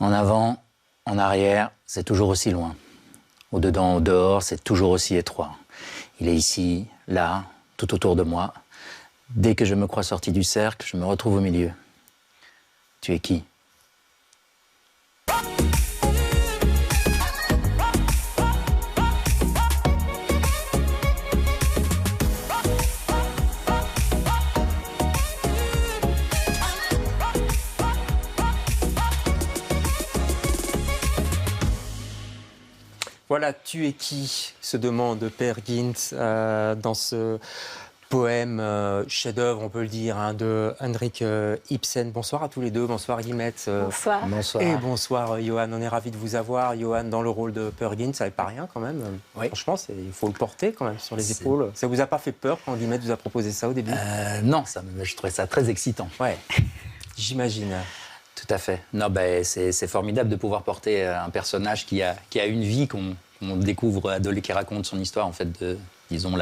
En avant, en arrière, c'est toujours aussi loin. Au dedans, au dehors, c'est toujours aussi étroit. Il est ici, là, tout autour de moi. Dès que je me crois sorti du cercle, je me retrouve au milieu. Tu es qui ? Voilà, tu es qui se demande Per Gynt dans ce poème chef-d'œuvre, on peut le dire, hein, de Henrik Ibsen. Bonsoir à tous les deux, bonsoir Guillemette. Bonsoir. Bonsoir. Et bonsoir Johan, on est ravis de vous avoir. Johan, dans le rôle de Per Gynt, ça n'est pas rien quand même. Oui. Franchement, il faut le porter quand même sur les épaules. Ça vous a pas fait peur quand Guillemette vous a proposé ça au début? Non, je trouvais ça très excitant. Ouais, j'imagine. Tout à fait. Non, c'est formidable de pouvoir porter un personnage qui a une vie qu'on découvre, qui raconte son histoire, en fait, de, disons,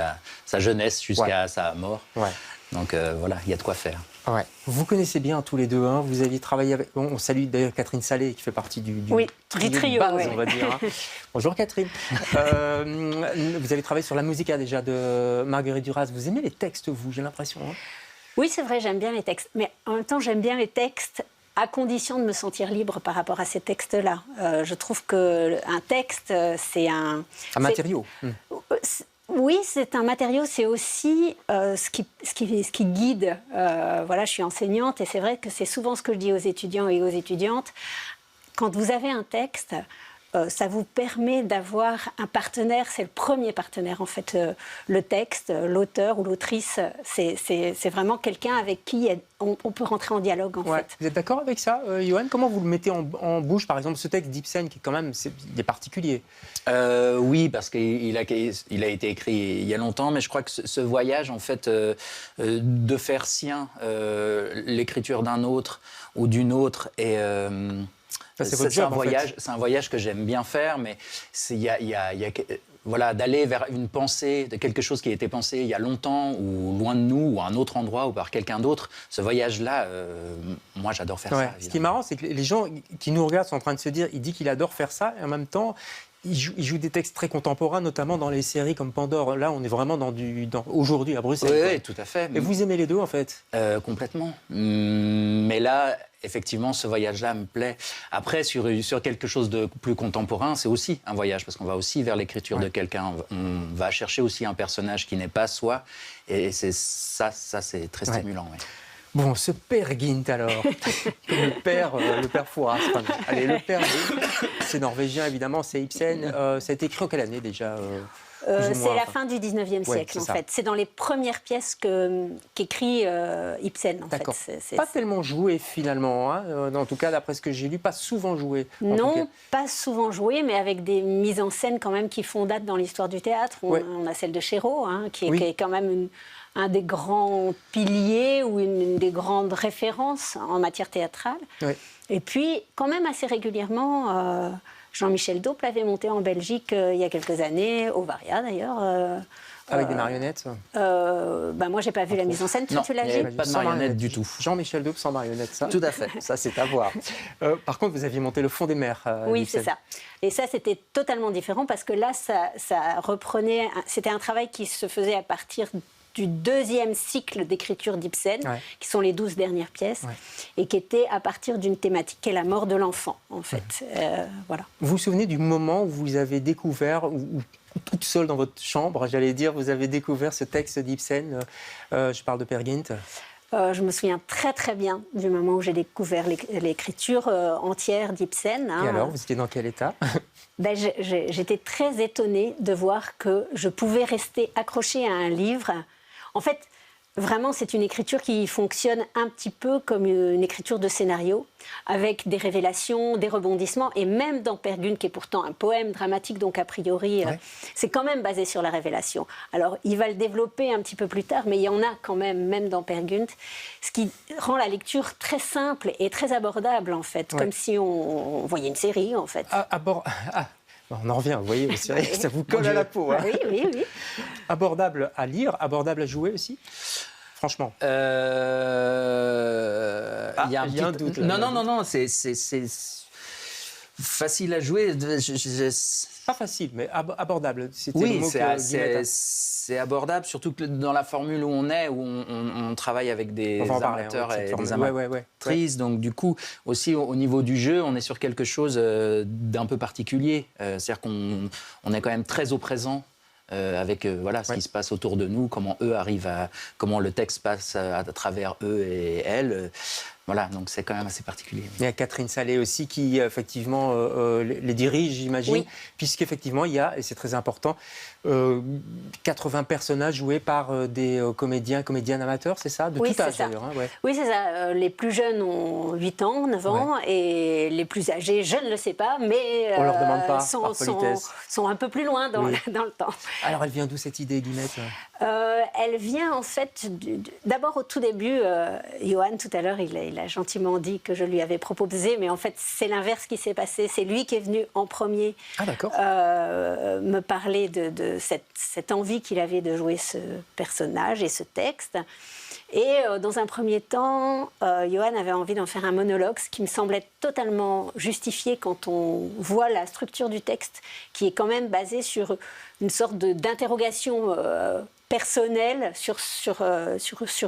sa jeunesse jusqu'à sa mort. Ouais. Donc voilà, il y a de quoi faire. Ouais. Vous connaissez bien tous les deux, hein. Vous aviez travaillé avec... Bon, on salue d'ailleurs Catherine Salé, qui fait partie du trio de base, oui. on va dire. Hein. Bonjour Catherine. Vous avez travaillé sur la musique déjà de Marguerite Duras. Vous aimez les textes, vous, j'ai l'impression, hein? Oui, c'est vrai, j'aime bien les textes. Mais en même temps, j'aime bien les textes à condition de me sentir libre par rapport à ces textes-là. Je trouve qu'un texte, c'est un... Un matériau. Oui, c'est un matériau, c'est aussi ce qui guide. Voilà, je suis enseignante et c'est vrai que c'est souvent ce que je dis aux étudiants et aux étudiantes. Quand vous avez un texte, ça vous permet d'avoir un partenaire, c'est le premier partenaire en fait, le texte, l'auteur ou l'autrice, c'est vraiment quelqu'un avec qui on peut rentrer en dialogue en fait. Vous êtes d'accord avec ça, Johan? Comment vous le mettez en bouche, par exemple, ce texte d'Ibsen qui est quand même il est particulier? Oui, parce qu'il a été écrit il y a longtemps, mais je crois que ce voyage, en fait, de faire sien l'écriture d'un autre ou d'une autre et... c'est un voyage que j'aime bien faire, mais voilà, d'aller vers une pensée, de quelque chose qui a été pensé il y a longtemps, ou loin de nous, ou à un autre endroit, ou par quelqu'un d'autre. Ce voyage-là, moi, j'adore faire ça. Ce qui est marrant, c'est que les gens qui nous regardent sont en train de se dire, il dit qu'il adore faire ça, et en même temps, il joue des textes très contemporains, notamment dans les séries comme Pandore. Là, on est vraiment dans aujourd'hui à Bruxelles. Oui, tout à fait. Et vous aimez les deux, en fait? Complètement. Mais là, effectivement, ce voyage-là me plaît. Après, sur quelque chose de plus contemporain, c'est aussi un voyage, parce qu'on va aussi vers l'écriture de quelqu'un. On va chercher aussi un personnage qui n'est pas soi. Et c'est ça c'est très stimulant. Ouais. Bon, ce Per Gynt, alors, le père Fouras. Allez, le père, c'est norvégien, évidemment, c'est Ibsen. Ça a été écrit en quelle année, déjà c'est la fin du 19e siècle, en fait. C'est dans les premières pièces qu'écrit Ibsen, en fait. D'accord. Pas tellement joué, finalement, hein. En tout cas, d'après ce que j'ai lu, pas souvent joué. Non, pas souvent joué, mais avec des mises en scène, quand même, qui font date dans l'histoire du théâtre. On a celle de Chéreau, hein, qui est quand même un des grands piliers ou une des grandes références en matière théâtrale. Oui. Et puis, quand même, assez régulièrement... Jean-Michel Daupe l'avait monté en Belgique il y a quelques années, au Varia d'ailleurs. Avec des marionnettes moi, j'ai pas vu la mise en scène. Non, tu l'as vu? Il n'y avait pas de marionnettes du tout. Jean-Michel Daupe sans marionnettes, ça? Tout à fait. Ça, c'est à voir. Par contre, vous aviez monté Le Fond des mers. Oui, c'est ça. Et ça, c'était totalement différent parce que là, ça reprenait... C'était un travail qui se faisait à partir du deuxième cycle d'écriture d'Ibsen, qui sont les 12 dernières pièces, et qui était à partir d'une thématique qui est la mort de l'enfant, en fait. Voilà. Vous vous souvenez du moment où vous avez découvert, ou toute seule dans votre chambre, j'allais dire, vous avez découvert ce texte d'Ibsen, je parle de Per Gynt? Je me souviens très très bien du moment où j'ai découvert l'écriture entière d'Ibsen. Et alors, vous étiez dans quel état? J'étais très étonnée de voir que je pouvais rester accrochée à un livre. En fait, vraiment, c'est une écriture qui fonctionne un petit peu comme une écriture de scénario, avec des révélations, des rebondissements, et même dans Per Gynt, qui est pourtant un poème dramatique, donc a priori, c'est quand même basé sur la révélation. Alors, il va le développer un petit peu plus tard, mais il y en a quand même dans Per Gynt, ce qui rend la lecture très simple et très abordable, en fait, comme si on voyait une série, en fait. On en revient, vous voyez, c'est vrai, ça vous colle à la peau. Hein. Oui. Abordable à lire, abordable à jouer aussi? Franchement. Il y a un doute. Là, non, c'est Facile à jouer. Pas facile, mais abordable. C'était Oui, le mot que c'est abordable, surtout que dans la formule où on est, où on travaille avec des amateurs et des amatrices. Donc du coup, aussi au niveau du jeu, on est sur quelque chose d'un peu particulier. C'est-à-dire qu'on est quand même très au présent. Avec ce qui se passe autour de nous, comment eux arrivent comment le texte passe à travers eux et elles. Voilà, donc c'est quand même assez particulier. Il y a Catherine Salé aussi qui, effectivement, les dirige, j'imagine, puisqu'effectivement, il y a, et c'est très important, 80 personnages joués par des comédiennes amateurs, c'est ça? De tout âge, d'ailleurs. Hein, Oui, c'est ça. Les plus jeunes ont 8 ans, 9 ans, et les plus âgés, je ne le sais pas, mais on leur demande pas, par politesse. sont un peu plus loin dans le temps. Alors, elle vient d'où cette idée, Guillemette? Elle vient, en fait, d'abord au tout début, Johan, tout à l'heure, il a gentiment dit que je lui avais proposé, mais en fait, c'est l'inverse qui s'est passé. C'est lui qui est venu en premier me parler de cette envie qu'il avait de jouer ce personnage et ce texte. Et dans un premier temps, Johan avait envie d'en faire un monologue, ce qui me semblait totalement justifié quand on voit la structure du texte, qui est quand même basée sur une sorte d'interrogation personnelle sur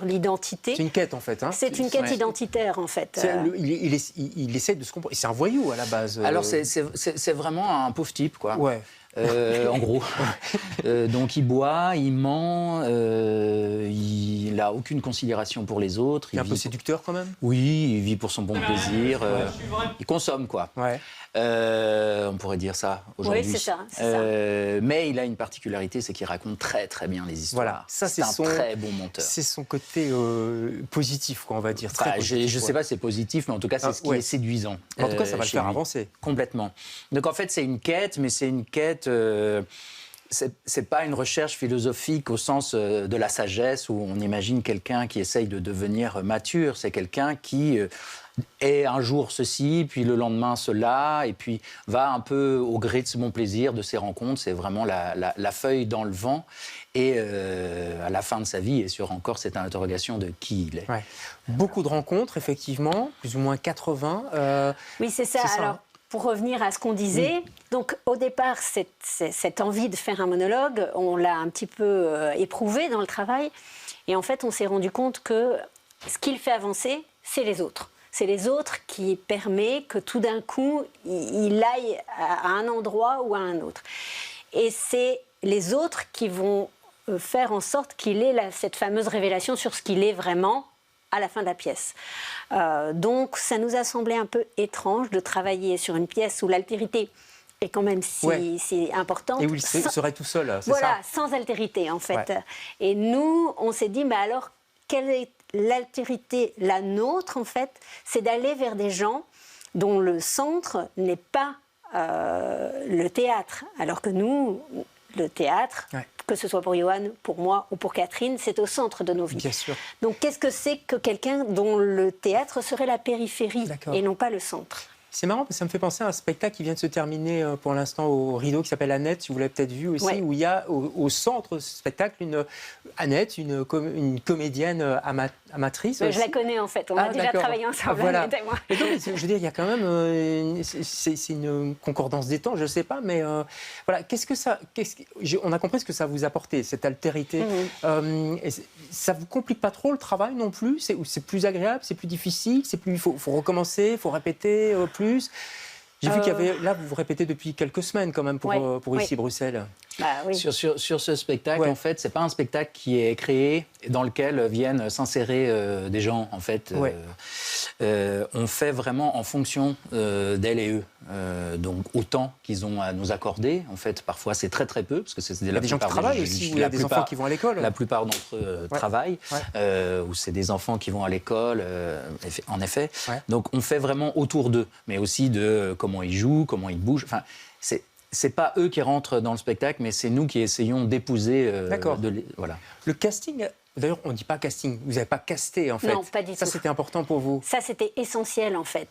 l'identité. C'est une quête, en fait. Hein. C'est une quête identitaire, en fait. Il essaie de se comprendre. C'est un voyou, à la base. Alors, c'est vraiment un pauvre type, quoi. Ouais. En gros. Donc il boit, il ment, il n'a aucune considération pour les autres. Il est un peu séducteur quand même. Oui, il vit pour son bon plaisir. Il consomme, quoi. Ouais. On pourrait dire ça aujourd'hui. Oui, c'est ça. Mais il a une particularité, c'est qu'il raconte très très bien les histoires. Voilà, ça c'est un très bon monteur. C'est son côté positif, quoi, on va dire. Je ne sais pas si c'est positif, mais en tout cas, c'est ce qui est séduisant. En tout cas, ça va le faire avancer. Complètement. Donc en fait, c'est une quête, mais c'est une quête... c'est pas une recherche philosophique au sens de la sagesse où on imagine quelqu'un qui essaye de devenir mature. C'est quelqu'un qui est un jour ceci, puis le lendemain cela, et puis va un peu au gré de son plaisir, de ses rencontres. C'est vraiment la feuille dans le vent. Et à la fin de sa vie, et sur encore cette interrogation de qui il est. Ouais. Beaucoup de rencontres, effectivement, plus ou moins 80. Oui, c'est ça. Alors, pour revenir à ce qu'on disait, donc au départ, cette envie de faire un monologue, on l'a un petit peu éprouvé dans le travail. Et en fait, on s'est rendu compte que ce qui le fait avancer, c'est les autres. C'est les autres qui permet que tout d'un coup, il aille à un endroit ou à un autre. Et c'est les autres qui vont faire en sorte qu'il ait cette fameuse révélation sur ce qu'il est vraiment à la fin de la pièce. Donc, ça nous a semblé un peu étrange de travailler sur une pièce où l'altérité est quand même si importante. Et où il serait tout seul, c'est voilà, ça. sans altérité, en fait. Ouais. Et nous, on s'est dit, mais alors, quelle est l'altérité, la nôtre, en fait? C'est d'aller vers des gens dont le centre n'est pas le théâtre. Alors que nous, le théâtre... Ouais. Que ce soit pour Johan, pour moi ou pour Catherine, c'est au centre de nos vies. Bien sûr. Donc qu'est-ce que c'est que quelqu'un dont le théâtre serait la périphérie et non pas le centre? C'est marrant parce que ça me fait penser à un spectacle qui vient de se terminer pour l'instant au Rideau qui s'appelle Annette, si vous l'avez peut-être vu aussi, où il y a au centre de ce spectacle Annette, une comédienne amatrice. Je la connais en fait, on a déjà travaillé ensemble. Voilà. Et donc, je veux dire, il y a quand même, c'est une concordance des temps, je ne sais pas, mais voilà, on a compris ce que ça vous apportait, cette altérité. Ça vous complique pas trop le travail non plus? C'est plus agréable, c'est plus difficile, il faut recommencer, il faut répéter plus. J'ai vu qu'il y avait, là, vous répétez depuis quelques semaines quand même pour ici, Bruxelles. Bah, oui. Sur ce spectacle, en fait, c'est pas un spectacle qui est créé dans lequel viennent s'insérer des gens. En fait, on fait vraiment en fonction d'elles et eux. Donc autant qu'ils ont à nous accorder. En fait, parfois c'est très très peu parce que c'est des gens qui travaillent aussi. Il y a des enfants qui vont à l'école. La plupart d'entre eux travaillent. Ou c'est des enfants qui vont à l'école. En effet. Donc on fait vraiment autour d'eux, mais aussi de comment ils jouent, comment ils bougent. Enfin, c'est pas eux qui rentrent dans le spectacle, mais c'est nous qui essayons d'épouser. Voilà. Le casting, d'ailleurs, on ne dit pas casting. Vous n'avez pas casté, en fait. Non, pas du tout. Ça, c'était important pour vous. Ça, c'était essentiel, en fait.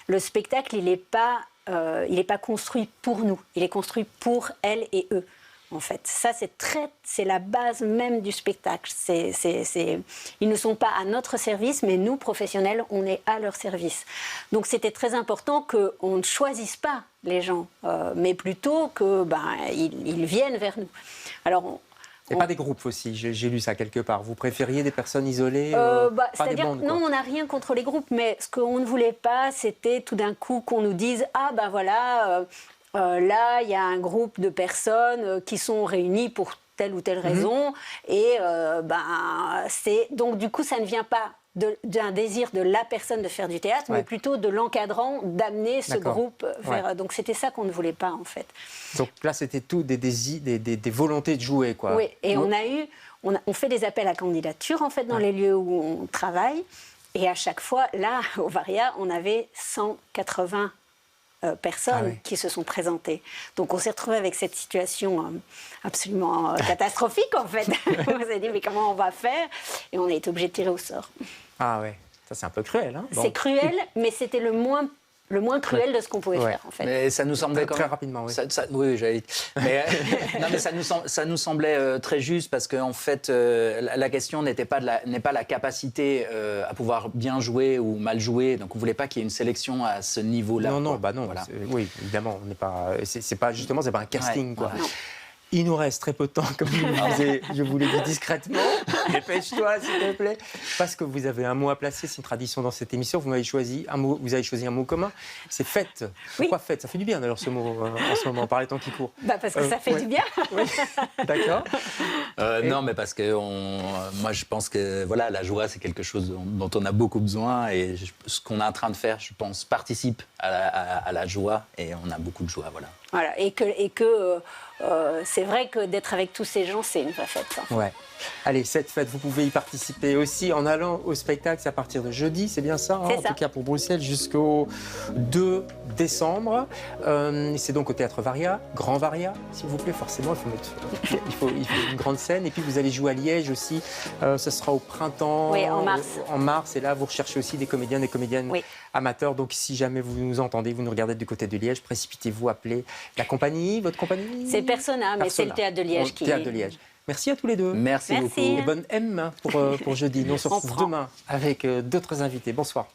Le spectacle, il n'est pas construit pour nous. Il est construit pour elles et eux. en fait. Ça, c'est la base même du spectacle. Ils ne sont pas à notre service, mais nous, professionnels, on est à leur service. Donc, c'était très important qu'on ne choisisse pas les gens, mais plutôt qu'ils viennent vers nous. Alors, et pas des groupes aussi, j'ai lu ça quelque part. Vous préfériez des personnes isolées c'est-à-dire, non, on n'a rien contre les groupes, mais ce qu'on ne voulait pas, c'était tout d'un coup qu'on nous dise « Ah, ben voilà, là, il y a un groupe de personnes qui sont réunies pour telle ou telle raison. » Et donc, du coup, ça ne vient pas d'un désir de la personne de faire du théâtre, mais plutôt de l'encadrant d'amener ce groupe vers... Ouais. Donc c'était ça qu'on ne voulait pas, en fait. Donc là, c'était tout des volontés de jouer, quoi. Oui, et on fait des appels à candidature, en fait, dans les lieux où on travaille. Et à chaque fois, là, au Varia, on avait 180 personnes qui se sont présentées. Donc on s'est retrouvé avec cette situation absolument catastrophique, en fait. On s'est dit, mais comment on va faire? Et on a été obligé de tirer au sort. Ah ouais, ça c'est un peu cruel. Hein, c'est cruel, mais c'était le moins cruel de ce qu'on pouvait faire, en fait. Mais ça nous semblait très rapidement, oui. Oui, j'allais dire. Mais, non, mais ça nous semblait très juste parce qu'en fait, la question n'est pas la capacité à pouvoir bien jouer ou mal jouer. Donc, on ne voulait pas qu'il y ait une sélection à ce niveau-là. Non, voilà. Oui, évidemment, on n'est pas. C'est pas justement, c'est pas un casting, quoi. Voilà. Il nous reste très peu de temps, comme je vous l'ai dit discrètement. Dépêche-toi, s'il te plaît. Parce que vous avez un mot à placer, c'est une tradition dans cette émission. Vous avez choisi un mot commun. C'est fête. Pourquoi fête? Ça fait du bien d'ailleurs ce mot en ce moment, par les temps qui courent. Parce que ça fait du bien. Oui. D'accord. Non, mais parce que moi, je pense que voilà, la joie, c'est quelque chose dont on a beaucoup besoin. Et ce qu'on est en train de faire, je pense, participe à la joie. Et on a beaucoup de joie, voilà. Voilà, et que c'est vrai que d'être avec tous ces gens, c'est une vraie fête. Ça. Ouais. Allez, cette fête, vous pouvez y participer aussi en allant au spectacle. C'est à partir de jeudi, c'est bien ça, en tout cas pour Bruxelles, jusqu'au 2 décembre. C'est donc au Théâtre Varia, Grand Varia, s'il vous plaît. Forcément, il faut une grande scène. Et puis vous allez jouer à Liège aussi. Ce sera au printemps. Oui, en mars. En mars. Et là, vous recherchez aussi des comédiens, des comédiennes amateurs. Donc, si jamais vous nous entendez, vous nous regardez du côté de Liège, précipitez-vous, appelez la compagnie, votre compagnie. C'est Persona, mais c'est le Théâtre de Liège qui... Théâtre de Liège. Merci à tous les deux. Merci beaucoup. Et bonne M pour jeudi. Nous on se retrouve demain avec d'autres invités. Bonsoir.